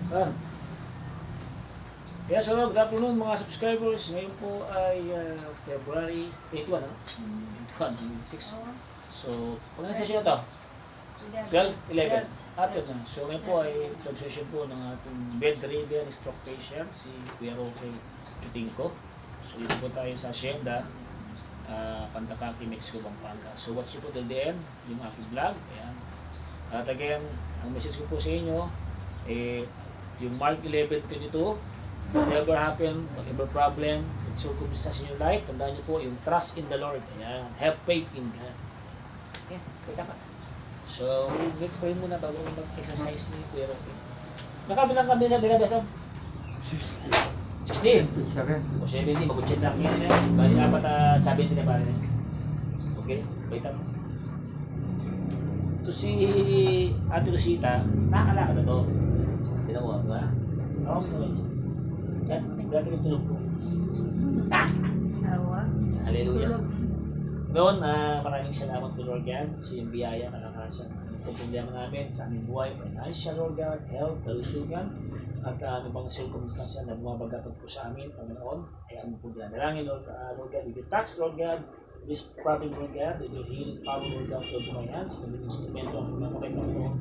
Saan? Yeah, so good afternoon mga subscribers. Ngayon po ay February 21, ano? 21, 26. So, pag session na to? 12, 11. After na. So, ngayon po ay third session po ng ating bedridden stroke patient, si Kuya Roque Chutingco. So, dito po tayo sa Hacienda, Pantacaqui, Mexico, Pampanga. So, watch nyo po till the end, yung aking vlog. Ayan. At again, ang message ko po sa inyo, yung Mark 11:22, whatever happen, whatever problem, circumstances in your life, tandaan niyo po yung trust in the Lord. Ayan. Have faith in God. Okay, kita ka. So, pray muna bago mag-exercise ni Kuya Roque. Nakabilang kami na binabasam? 16? O 17, mag-check lang yan. Bali apat 17 na pare. Okay, wait up. Ito si Ate Rosita, nakakalakad na to. Sila ko, di ba? Ako mo naman. Yan, nagdati ng tulog ko. Hallelujah. Noon, maraming salamat po Lord God sa iyong biyaya, kalakasan. Ang problema namin sa aming buhay, financial Lord God, health, kalusugan, at ano pang circumstansya na bumabagatot po sa amin, Panginoon. Kaya ano po dinadalangin Lord God, with your touch Lord God, this problem Lord God, with your healing power Lord God, Lord to my hands, maging instrumento ang mga kapay Panginoon.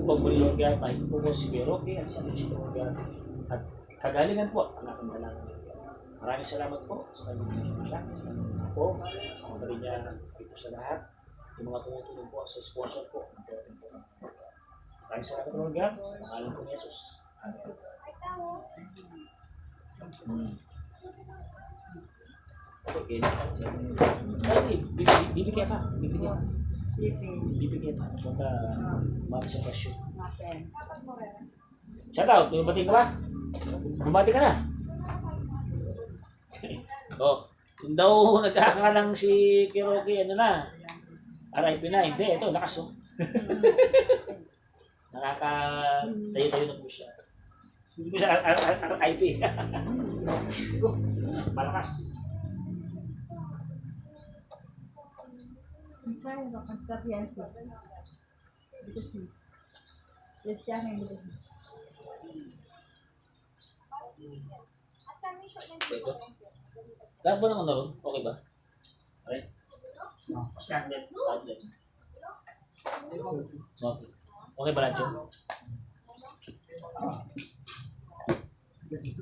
Upang muli Lord God, mahigit po si Kuya Roque at sa Lucy Lord God, at kagalingan po ang aking dalangin. Maraming salamat po sa kanyang anak, sa kanyang po, sa mga rin niya dito sa lahat. Yung mga tumutulong po sa sponsor po. Maraming salamat Lord God sa pangalan po ni Jesus. Amen. Okay na pa. Bibigyan pa. Bibigyan pa. Punta mati sa pasyon. Shout out. May bating ka ba? Bumati ka na. Oh, kung daw nagkakalang si Kiroki, ano na, RIP na, hindi, ito, lakas oh. Nakaka-tayo-tayo na po siya. Hindi po siya RIP. Malakas. Ito. Lahat ba naman na ron? Okay ba? Okay? Standard. Okay. Okay ba lahat yun? Okay.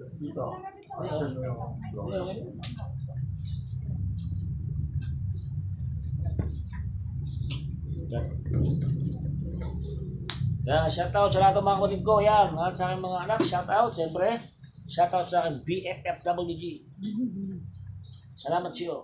Yan, shoutout sa lahat ng mga kapatid ko. Yan, at sa aking mga anak, shoutout, siyempre. Shoutout sa aking BFFWG. Salamat siyo.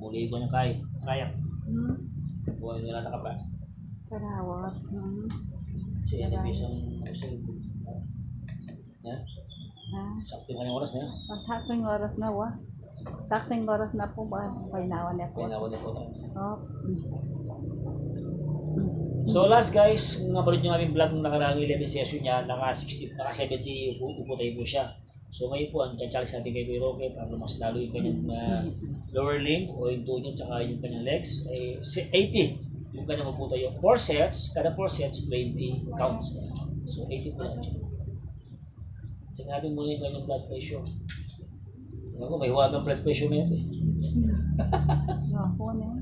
Muli ko niya kaya. Buhay nila na ka pa. Karawat. Kasi yan yung isang sakto kanyang oras na yan. Saktong oras na wa. Saktong oras na po ba? Painawan na po. Painawan niya po tayo. Oh. So last guys, kung nabalod nyo aming vlog ng nakaraang 11 session niya, naka-60, naka-70 upo tayo po siya. So ngayon po, ang challenge natin kay Kuya Roque para mas lalo yung kanyang lower limb o yung tunyo tsaka yung kanyang legs ay 80 yung kanyang upo tayo. 4 sets, kada 4 sets 20 counts. So 80 po lang siya. Tsaka natin muna yung kanyang blood pressure. Alam ko, may huwagang blood pressure na yan eh. Ako na.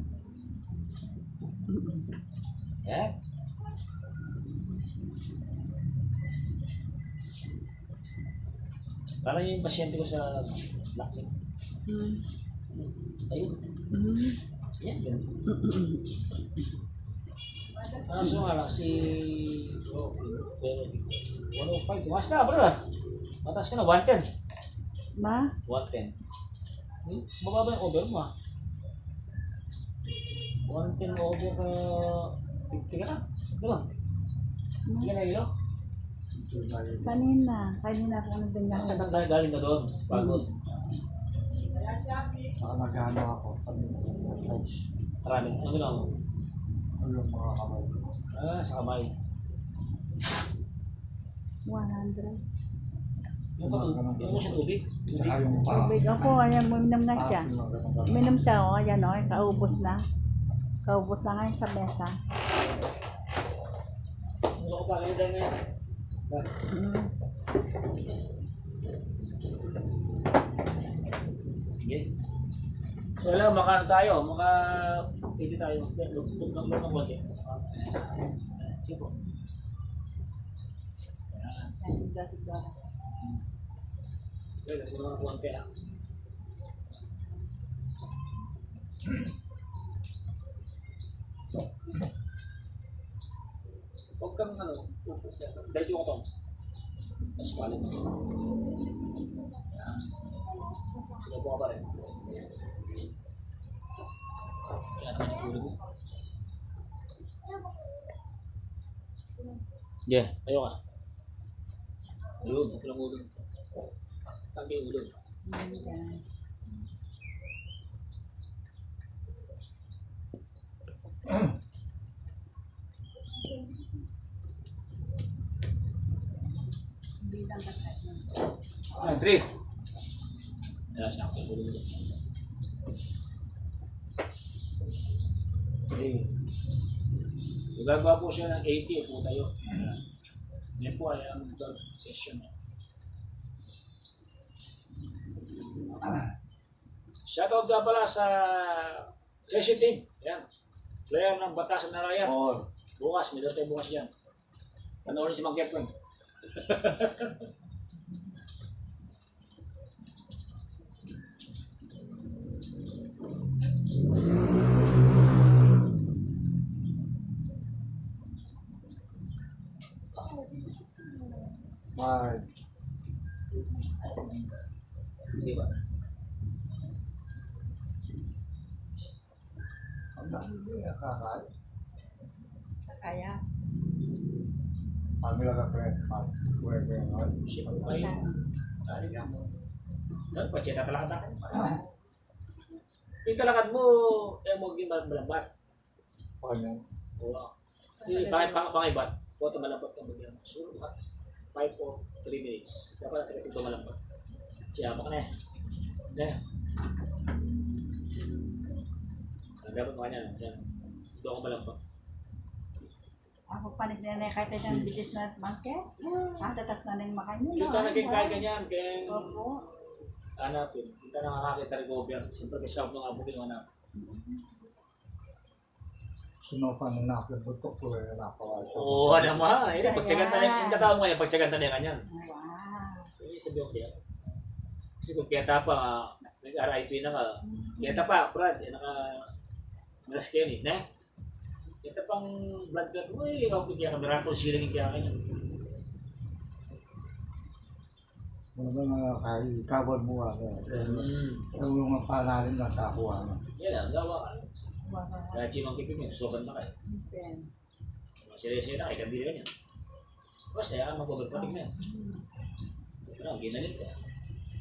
Yan. Parang yung pasyente ko sa lakit. Ayun. Yan, yan. Kaso nga lang si pero 105. Tumas na, bro. Matas ka na, 110. Ma? 110. Bababa yung over mo ah. 110 over 50 ka na. Diba? Hindi ka na ilo? Kanina ako nagdanyan sa labas. Galing na doon. Pagod. Saka nagano ako. Marami. Ano ginawa mo? Ano yung mga kamay ko. Sa kamay. 100. Yung mo siya tubig. Saka yung paa. Tubig ako, ayan, uminom na siya. Uminom siya, ayan o, kaubos na. Kaubos na ngayon sa mesa. Ano ko pa kayo dahil ngayon? Mm. Sige. So wala, makaano tayo, pili tayo. Lugtog ng konti. Sige po. Kaya mga konti lang. Huwag kang diretso ko to. Tapos palit mo. Yan. Sige po ka pa rin. Kaya naman yung ulo mo. Yeah, tayo ka. Ayun, sa pulang ulo. Tanggi yung ulo. Three. Ayan, siya ako yung ulo mo. Okay. So, gagawa po siya ng 80 po tayo. Yan po ay ang third session. Shoutout nga pala sa session team. Yan. Player ng Batasan na Ryan. Bukas, may tayo bukas dyan. Panoorin si Mang Kepwin. Mahal. Sige ba? Ang dami din nakakain. Kaya. Kami lang ka-friend. Pwede nga. Siya pa kayo. Kali ka mo. Dahil pa siya tatalakad na kayo. Yung talakad mo, mo maging malambat. Paano? Oo. Kasi bakit pangibat? Puto malambat ka maging sulo ka. 5 or 3 minutes. Dapat natin ito malambat. Siya pa ka na eh. Hindi. Dapat mo kanya. Doon ako malambat. Ako panik na kahit na yung bilis na mangke. Tatas na yung makain nila. Kita naging kaya ganyan. Kaya Opo. hanapin. Kita nakakakita rin gobyerno. Siyempre may south ng abutin ng hanap. Sinupan na nakibutok ko eh. Nakawal siya. Oo, ano mo ha. Pagtsagan na yan. Yung katawag mo yan. Pagtsagan na yan kanyan. Wow. Hindi sabi ko kaya. Kasi kung kaya pa, nag-RIP na ka. Kaya pa, Brad. Nalas kayo ni. Ne? Kaya pang blood clot mo eh. Ako kaya ka. Miracle healing kaya kanyan. Ano ba mga kabon mo yung mga panalim na takuha na. Yan lang. Gawa ka. Wow. Kaya chimang kipin yun. Susoban na kayo. Sila na kayo. Kandili kanyan. Basta yan. Mag-overpatik na yan. Ito na. Ginalit ka.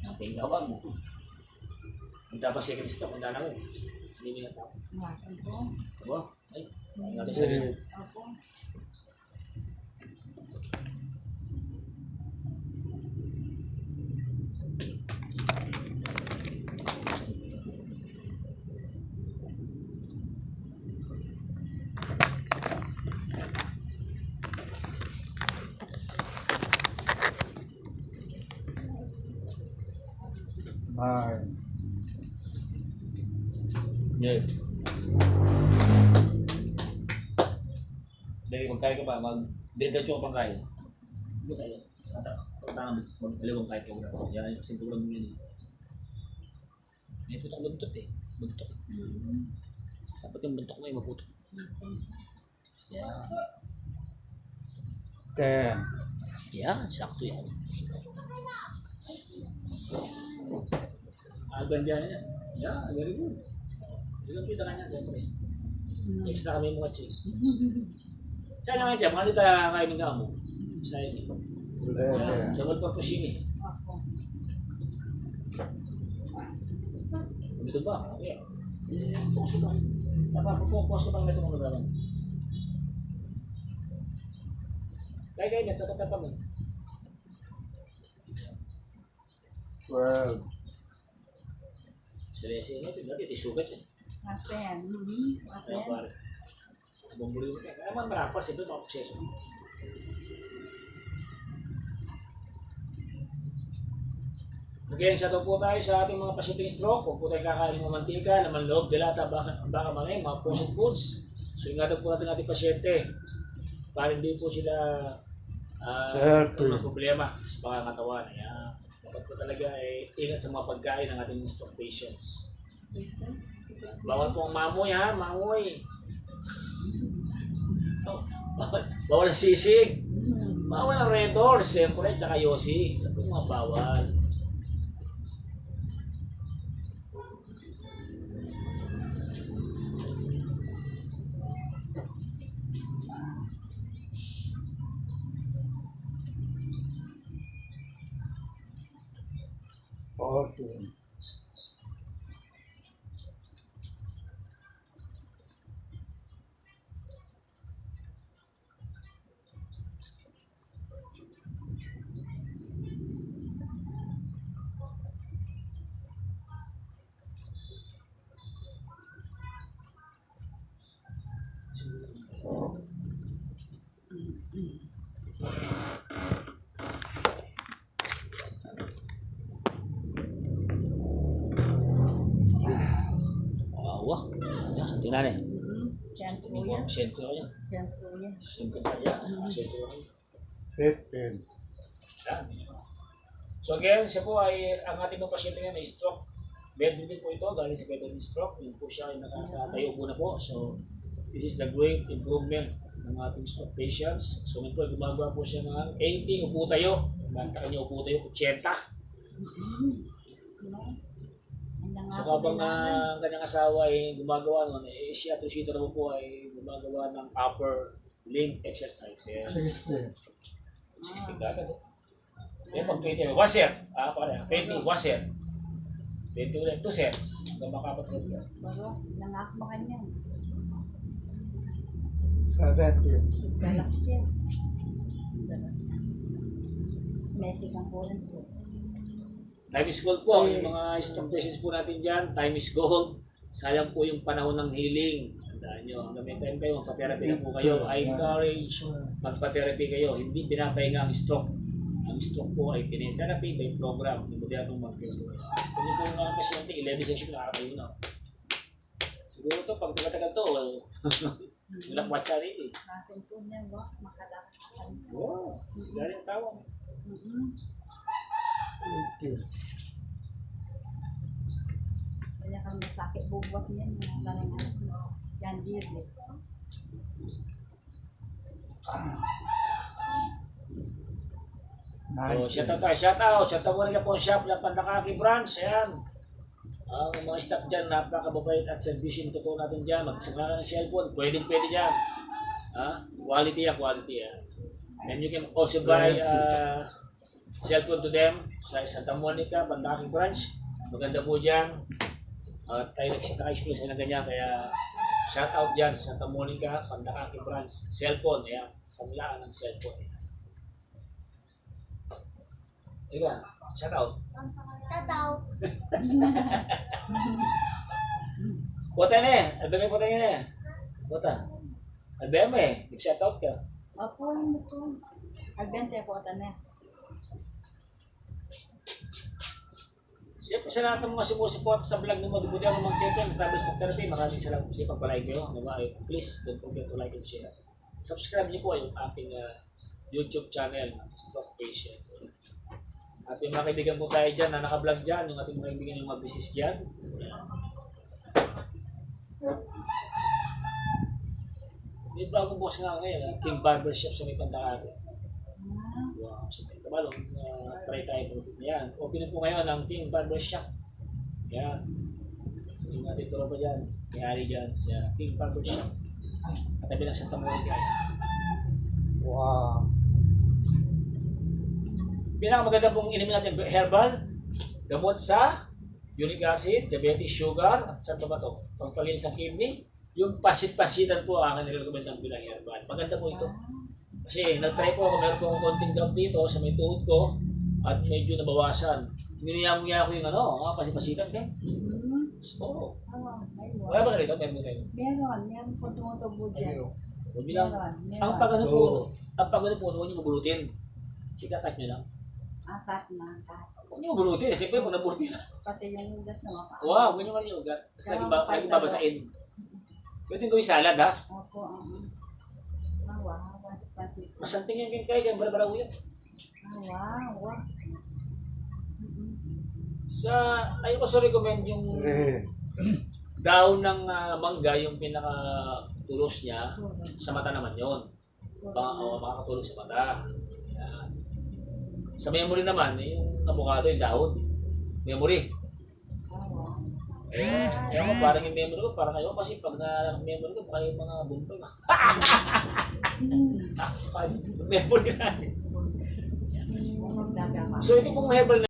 Nating gawag mo. Kung tapos siya Kristo, kung dana mo. Hindi mo natapos. Makan po. Aba, ay, natin siya rin. Opo. Mahal. Yeah. Dahil magkaya ka pa, diretso ka pang kaya. Hindi tayo. Mag-alawang kaya ka. Yan, kasi tulad mo yan. May putok buntot eh. Buntok. Dapat yung buntok mo ay maputok. Yan. Ten. Yan, sakto yan. Ganda yan. Yeah, very good. Yung kita kanya, siyempre. Extra kami mga chick. Saan naman dyan? Mga nita kainin ka mo. Sayang eh. Wala. Double purpose yun eh. Ako. Dito ba? Okay. Focus ko ba? Napapapokos ko bang ito mga naman? Kaya na, tapat mo. 12. Seryoso yun, ito isugat yan. Apen. Ano Apen. pare? Abang buli mo kaya. Kaya man marapas ito, mga proseso. Again, sa po tayo sa ating mga pasyenteng stroke. Huwag po tayo kakain ng mantika, laman loob, dilata, baka mga mga processed foods. So ingatan po natin ating pasyente para hindi po sila ng problema sa pangangatawan. Ayan. Dapat po talaga ingat sa mga pagkain ng ating stroke patients. Bawal po ang mamoy ha, mamoy. Oh, bawal ang sisig. Bawal ang Red Horse, siyempre, tsaka Yossi. Ito po mga bawal. Okay. Wah, ya, tingnan eh. Diyan po Ini yan. po, siyento yan. Diyan po yan. Siyento pa yan. Siyento yan. 15. Yan. So again, siya po ay, ang ating mga pasyente yan ay stroke. Bedridden po ito, galing sa bedridden stroke. Yun po siya ay nakatayo po na po. So, this is the great improvement ng ating stroke patients. So, ngayon po, gumagawa po siya ng 80 upo tayo. Banta kanya upo tayo, 80. So, habang ang kanyang asawa ay gumagawa nun, siya, tusito naman po ay gumagawa ng upper limb exercise. Yes. 60. 60 kagad. Eh, pag 20, 1 set. Pare, 20, 1 set. 20 ulit, 2 sets. Hanggang makapat sa ito. Bago, nangakmakan yan. 70. Galas siya. Galas. Messi kang kulang po. Time is gold po. Yung mga stroke patients po natin dyan, time is gold. Sayang po yung panahon ng healing. Tandaan nyo, hanggang may time kayo, magpa-therapy na po kayo. I encourage magpa-therapy kayo. Hindi pinapahinga ang stroke. Ang stroke po ay pinitherapy by program. Hindi mo diyan mag-therapy. Kung yung po mga pasyente, 11 session nakakayo na. Siguro to, pag tagal to, wala ka rin eh. Akin po niya, makalakas ka. Wow, sigari ang tawag. Kanya kang masakit bubwat niyan, mga karang anak mo. Yan, dili. Oh, shout out tayo, shout out. Shout out muna po shop ng Pandakaki branch. Ayan. Ang mga staff dyan, napakababait at servisyo nito po natin dyan. Magsaka ng cellphone, pwede dyan. Quality yan, quality yan. And you can also buy cellphone to them sa Santa Monica, Pandakaki branch. Maganda po dyan. Tayo naka-experience na ganyan, kaya shout out dyan sa Santa Monica, Pandakaki branch. Cellphone, ayan. Sanlaan ng cellphone. Sige, shout out. Shout out. Buta na eh. Albeme po tayo na eh. Buta. Albeme eh. Nag-shout out ka. Opo, ano po. Albente po ito na. Siyempre sa lahat ng mga sumusuporta sa vlog ni Modibuti ang mga Kevin, Travel Stock Therapy, maraming salamat po sa pagpalike kayo. Please don't forget to like and share. Subscribe niyo po yung ating YouTube channel, Stroke Patients. At yung mga kaibigan po tayo dyan na naka-vlog dyan, yung ating mga kaibigan yung mga business dyan. May bagong boss na ngayon, King Barbershop sa may Pandakaki. Wow, so kabalong, try tayo po. Yan, open po ngayon ang King Barbershop. Yan. Yung ating tropa dyan, may-ari dyan sa King Barbershop. Katabi ng Santa Monica. Wow. Pinakamaganda pong inumin natin herbal, gamot sa uric acid, diabetes, sugar, at sa ba to? Pagpalinis ng kidney. Yung pasit-pasitan po ang aking nirecommend ng bilang herbal. Maganda po ito. Kasi nag-try po ako, meron po akong konting gout dito sa may tuhod ko at medyo nabawasan. Nginiyang-ngiya ko yung pasit-pasitan. Okay? Oo. Wala ba na rito? Meron kayo? Meron po tumutubo dyan. Bilang, ang pagano po, huwag niyo mabulutin. Ikakat niyo lang. Akat na, akat. Huwag niyo mabulutin. Siyempre, kung nabulutin. Pati yung ugat na maka. Wow, huwag niyo man yung ugat. Kasi lagi babasain. Pwede gawin salad, ha? Opo, wow, pansit. Masanting yung kayo, bara-bara uyan. Wow. Ayun ko so recommend yung daon ng mangga, yung pinaka-tulos niya, sa mata naman yun. Makakatulong sa mata. Yan. Sa memory naman, yung avocado, yung dahon. Memory. Kaya ko parang yung memory ko, parang kayo kasi pag na-memory ko, parang yung mga buntog. Memory natin. So ito pong herbal